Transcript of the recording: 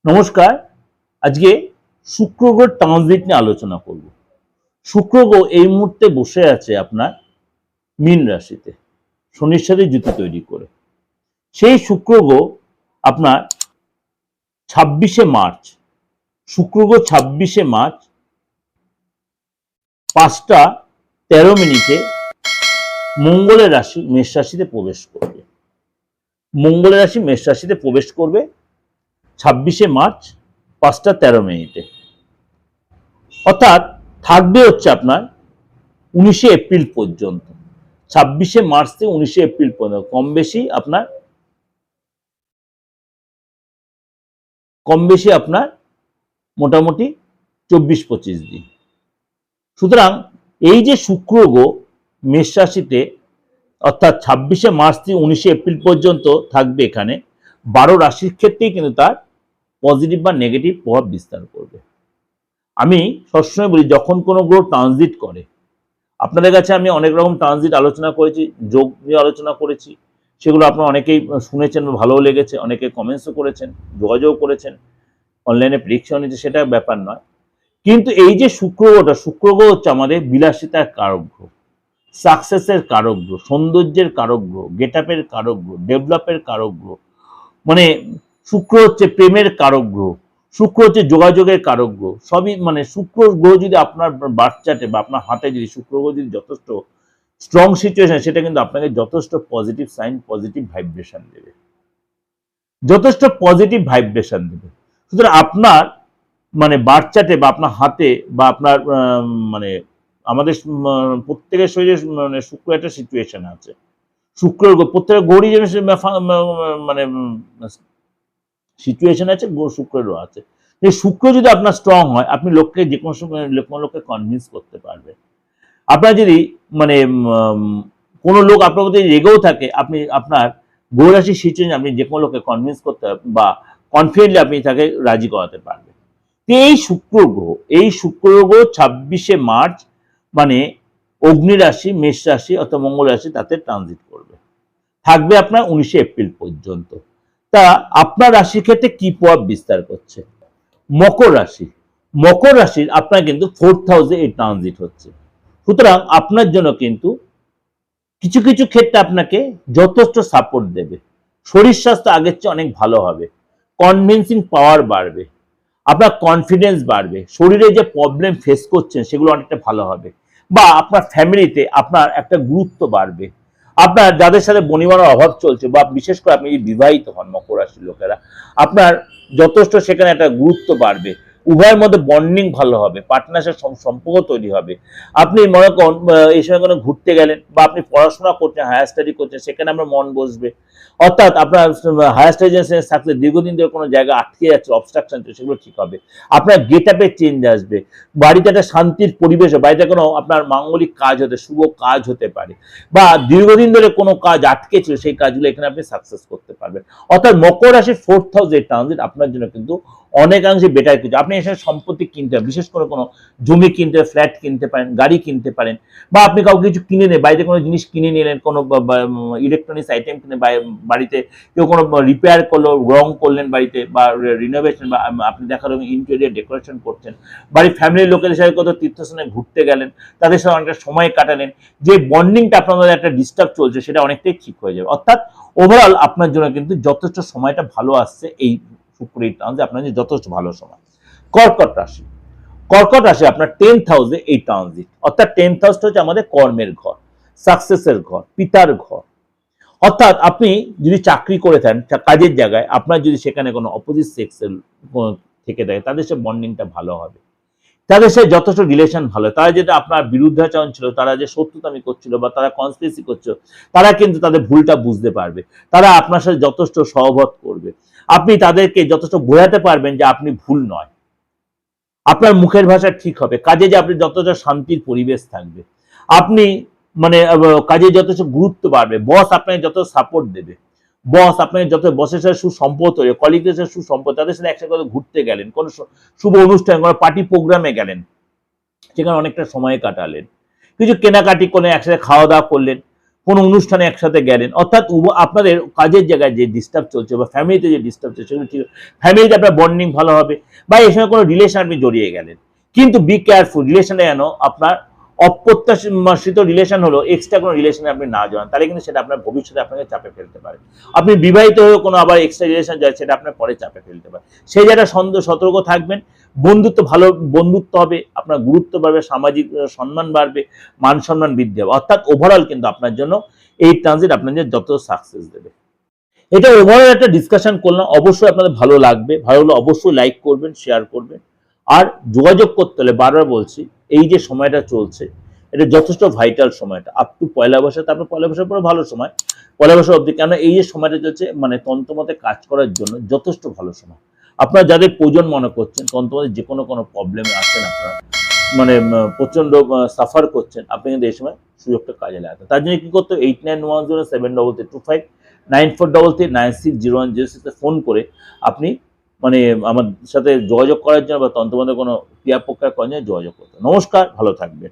নমস্কার। আজকে শুক্র গ্রহ ট্রানজিট নিয়ে আলোচনা করব। শুক্র গ্রহ এই মুহূর্তে বসে আছে আপনার মীন রাশিতে, শনির সাথে জুতি তৈরি করে। সেই শুক্র গ্রহ আপনার 26শে মার্চ, শুক্র গ্রহ 26শে মার্চ 5টা 13 মিনিটে মঙ্গলের রাশি মেষ রাশিতে প্রবেশ করবে। মঙ্গলের রাশি মেষ রাশিতে প্রবেশ করবে 26শে মার্চ 5টা 13 মিনিটে, অর্থাৎ থাকবে হচ্ছে আপনার 19শে এপ্রিল পর্যন্ত। 26শে মার্চ থেকে 19শে এপ্রিল পর্যন্ত কম বেশি আপনার মোটামুটি 24-25 দিন। সুতরাং এই যে শুক্র গ্রহ মেষ রাশিতে অর্থাৎ 26শে মার্চ থেকে 19শে এপ্রিল পর্যন্ত থাকবে, এখানে 12 রাশির ক্ষেত্রেই কিন্তু তার পজিটিভ বা নেগেটিভ প্রভাব বিস্তার করবে। আমি সবসময় বলি, যখন কোনো গ্রহ ট্রানজিট করে, আপনাদের কাছে আমি অনেক রকম ট্রানজিট আলোচনা করেছি, যোগ নিয়ে আলোচনা করেছি, সেগুলো আপনারা অনেকেই শুনেছেন, ভালোও লেগেছে, অনেকে কমেন্টসও করেছেন, যোগাযোগ করেছেন, অনলাইনে প্রেডিকশন হয়েছে, সেটা ব্যাপার নয়। কিন্তু এই যে শুক্র গ্রহ হচ্ছে আমাদের বিলাসিতার কারক গ্রহ, সাকসেসের কারক গ্রহ, সৌন্দর্যের কারক গ্রহ, গেট আপের কারক গ্রহ, ডেভেলপের কারক গ্রহ। মানে শুক্র হচ্ছে প্রেমের কারক গ্রহ, শুক্র হচ্ছে যোগাযোগের কারক গ্রহ। সবই মানে শুক্র গ্রহ যদি আপনার বার্থ চার্টে বা আপনার হাতে যদি শুক্র গ্রহ যদি যথেষ্ট স্ট্রং সিচুয়েশন, সেটা কিন্তু আপনাকে যথেষ্ট পজিটিভ সাইন, পজিটিভ ভাইব্রেশন দেবে, যথেষ্ট পজিটিভ ভাইব্রেশন দেবে। সুতরাং আপনার মানে বার্থ চার্টে বা আপনার হাতে বা আপনার মানে আমাদের প্রত্যেকের শরীরে মানে শুক্র একটা সিচুয়েশন আছে। শুক্র প্রত্যেকের গৌরী যেন মানে সিচুয়েশন আছে, শুক্রেরও আছে। এই শুক্র যদি আপনার স্ট্রং হয়, আপনি লোককে যে কোনো সময় কোনো লোককে কনভিন্স করতে পারবেন। আপনার যদি মানে কোনো লোক আপনার প্রতি রেগেও থাকে, আপনি আপনার গ্রহ রাশির সিচুয়েশন আপনি যে কোনো লোককে কনভিন্স করতে বা কনফিডেন্টলি আপনি তাকে রাজি করাতে পারবেন। এই শুক্র গ্রহ 26শে মার্চ মানে অগ্নি রাশি মেষ রাশি অথবা মঙ্গল রাশি তাতে ট্রানজিট করবে, থাকবে আপনার 19শে এপ্রিল পর্যন্ত। তা আপনার রাশির ক্ষেত্রে কি প্রভাব বিস্তার করছে? মকর রাশির আপনার কিন্তু 4th হাউসে এই ট্রানজিট হচ্ছে। সুতরাং আপনার জন্য কিন্তু কিছু কিছু ক্ষেত্রে আপনাকে যথেষ্ট সাপোর্ট দেবে। শরীর স্বাস্থ্য আগের চেয়ে অনেক ভালো হবে, কনভিন্সিং পাওয়ার বাড়বে, আপনার কনফিডেন্স বাড়বে, শরীরে যে প্রবলেম ফেস করছেন সেগুলো অনেকটা ভালো হবে, বা আপনার ফ্যামিলিতে আপনার একটা গুরুত্ব বাড়বে। আপনার যাদের সাথে বনিবনার অভাব চলছে, বা বিশেষ করে আপনি যদি বিবাহিত হন মকর রাশির লোকেরা, আপনার যথেষ্ট সেখানে একটা গুরুত্ব বাড়বে, উভয়ের মধ্যে বন্ডিং ভালো হবে, পার্টনারশিপ সম্পর্ক তৈরি হবে। আপনি মনে করুন এই সময় কোনো ঘুরতে গেলেন বা আপনি পড়াশোনা করছেন, হায়ার স্টাডি করছেন, সেখানে আপনার মন বসবে। অর্থাৎ আপনার হায়ার স্টাডি থাকলে দীর্ঘদিন ধরে কোনো জায়গা আটকে যাচ্ছে, অবস্ট্রাকশন, সেগুলো ঠিক হবে। আপনার গেট আপে চেঞ্জ আসবে, বাড়িতে একটা শান্তির পরিবেশ, বাড়িতে কোনো আপনার মাঙ্গলিক কাজ হতে, শুভ কাজ হতে পারে, বা দীর্ঘদিন ধরে কোনো কাজ আটকে ছিল সেই কাজগুলো এখানে আপনি সাকসেস করতে পারবেন। অর্থাৎ মকর রাশির 4th হাউসে ট্রানজিট আপনার জন্য কিন্তু অনেকাংশে বেটার কিছু। আপনি এসে সম্পত্তি কিনতে পারেন, বিশেষ করে কোনো জমি কিনতে, ফ্ল্যাট কিনতে পারেন, গাড়ি কিনতে পারেন, বা আপনি কাউকে কিছু কিনে নেন, বাড়িতে কোনো জিনিস কিনে নিলেন, কোনো ইলেকট্রনিক্স আইটেম কিনে বাড়িতে কেউ কোনো রিপেয়ার করলো, রং করলেন বাড়িতে, বা রিনোভেশন, বা আপনি দেখা যাবে ইন্টেরিয়ার ডেকোরেশন করছেন, বাড়ির ফ্যামিলির লোকেদের সাথে কত তীর্থস্থানে ঘুরতে গেলেন, তাদের সাথে অনেকটা সময় কাটালেন, যে বন্ডিংটা আপনাদের একটা ডিস্টার্ব চলছে সেটা অনেকটাই ঠিক হয়ে যাবে। অর্থাৎ ওভারঅল আপনার জন্য কিন্তু যথেষ্ট সময়টা ভালো আসছে, এই শুক্রের ট্রানজিট আপনার জন্য যথেষ্ট ভালো সময়। কর্কট রাশি আপনার 10th হাউসে এই ট্রানজিট, অর্থাৎ 10th হাউসটা হচ্ছে আমাদের কর্মের ঘর, সাকসেসের ঘর, পিতার ঘর। অর্থাৎ আপনি যদি চাকরি করে থাকেন, কাজের জায়গায় আপনার যদি সেখানে কোনো অপোজিট সেক্সের থেকে থাকে, তাদের সাথে বন্ডিংটা ভালো হবে, তাদের সাথে যথেষ্ট রিলেশন ভালো। তারা যেটা আপনার বিরুদ্ধাচরণ ছিল, তারা যে শত্রুতামি করছিল বা তারা কনস্পিরেসি করছিল, তারা কিন্তু তাদের ভুলটা বুঝতে পারবে, তারা আপনার সাথে যথেষ্ট সহবত করবে। আপনি তাদেরকে যথেষ্ট বোঝাতে পারবেন যে আপনি ভুল নয়, আপনার মুখের ভাষা ঠিক হবে, কাজে যে আপনি যতটা শান্তির পরিবেশ থাকবে, আপনি মানে কাজে যথেষ্ট গুরুত্ব বাড়বে, বস আপনাকে যত সাপোর্ট দেবে, বস আপনাকে যত বসের সাথে সুসম্পর্ক তৈরি, কলিগদের সাথে সুসম্পর্ক, তাদের সাথে একসাথে ঘুরতে গেলেন, কোনো শুভ অনুষ্ঠান, কোনো পার্টি প্রোগ্রামে গেলেন, সেখানে অনেকটা সময় কাটালেন, কিছু কেনাকাটি করলেন, একসাথে খাওয়া দাওয়া করলেন, কোনো অনুষ্ঠানে একসাথে গেলেন, অর্থাৎ আপনাদের কাজের জায়গায় যে ডিস্টার্ব চলছে বা ফ্যামিলিতে যে ডিস্টার্ব চলছে সেগুলো ঠিক, ফ্যামিলিতে আপনার বন্ডিং ভালো হবে, বা এই সময় কোনো রিলেশন আপনি জড়িয়ে গেলেন, কিন্তু বি কেয়ারফুল রিলেশনে যেন আপনার অপ্রত্যাশিত রিলেশন হলো এক্সট্রা কোনো রিলেশনে আপনি না জড়ান, তাহলে কিন্তু সেটা আপনার ভবিষ্যতে আপনাকে চাপে ফেলতে পারে। আপনি বিবাহিত হয়েও কোনো আবার এক্সট্রা রিলেশন যায়, সেটা আপনার পরে চাপে ফেলতে পারে। সেই জায়গাটা সতর্ক থাকবেন। বন্ধুত্ব ভালো বন্ধুত্ব হবে, আপনার গুরুত্ব বাড়বে, সামাজিক সম্মান বাড়বে, মান সম্মান বৃদ্ধি হবে, অর্থাৎ ওভারঅল কিন্তু আপনার জন্য এই ট্রানজিট আপনার জন্য যত সাকসেস দেবে। এটা ওভারঅল একটা ডিসকাশন করলাম, অবশ্যই আপনাদের ভালো লাগবে, ভালো হলে অবশ্যই লাইক করবেন, শেয়ার করবেন। আর যোগাযোগ করতে হলে বারবার বলছি, এই যে সময়টা চলছে এটা যথেষ্ট ভাইটাল সময়টা, আপ টু পয়লা বৈশাখ, তারপর পয়লা বৈশাখ পরে ভালো সময়, পয়লা বৈশাখ অবধি, কেন এই যে সময়টা চলছে মানে তন্ত্রমতে কাজ করার জন্য যথেষ্ট ভালো সময়। আপনারা যাদের প্রয়োজন মনে করছেন, তন্ত্রমতে যে কোনো প্রবলেমে আছেন, আপনারা মানে প্রচন্ড সাফার করছেন, আপনি কিন্তু এই সময় সুযোগটা কাজে লাগাতে। তার জন্য কি করতে হবে, 89107323949606 ফোন করে আপনি মানে আমার সাথে যোগাযোগ করার জন্য বা তন্ত্রমন্ত্রের কোনো ক্রিয়া প্রক্রিয়া করার জন্য যোগাযোগ করতে। নমস্কার, ভালো থাকবেন।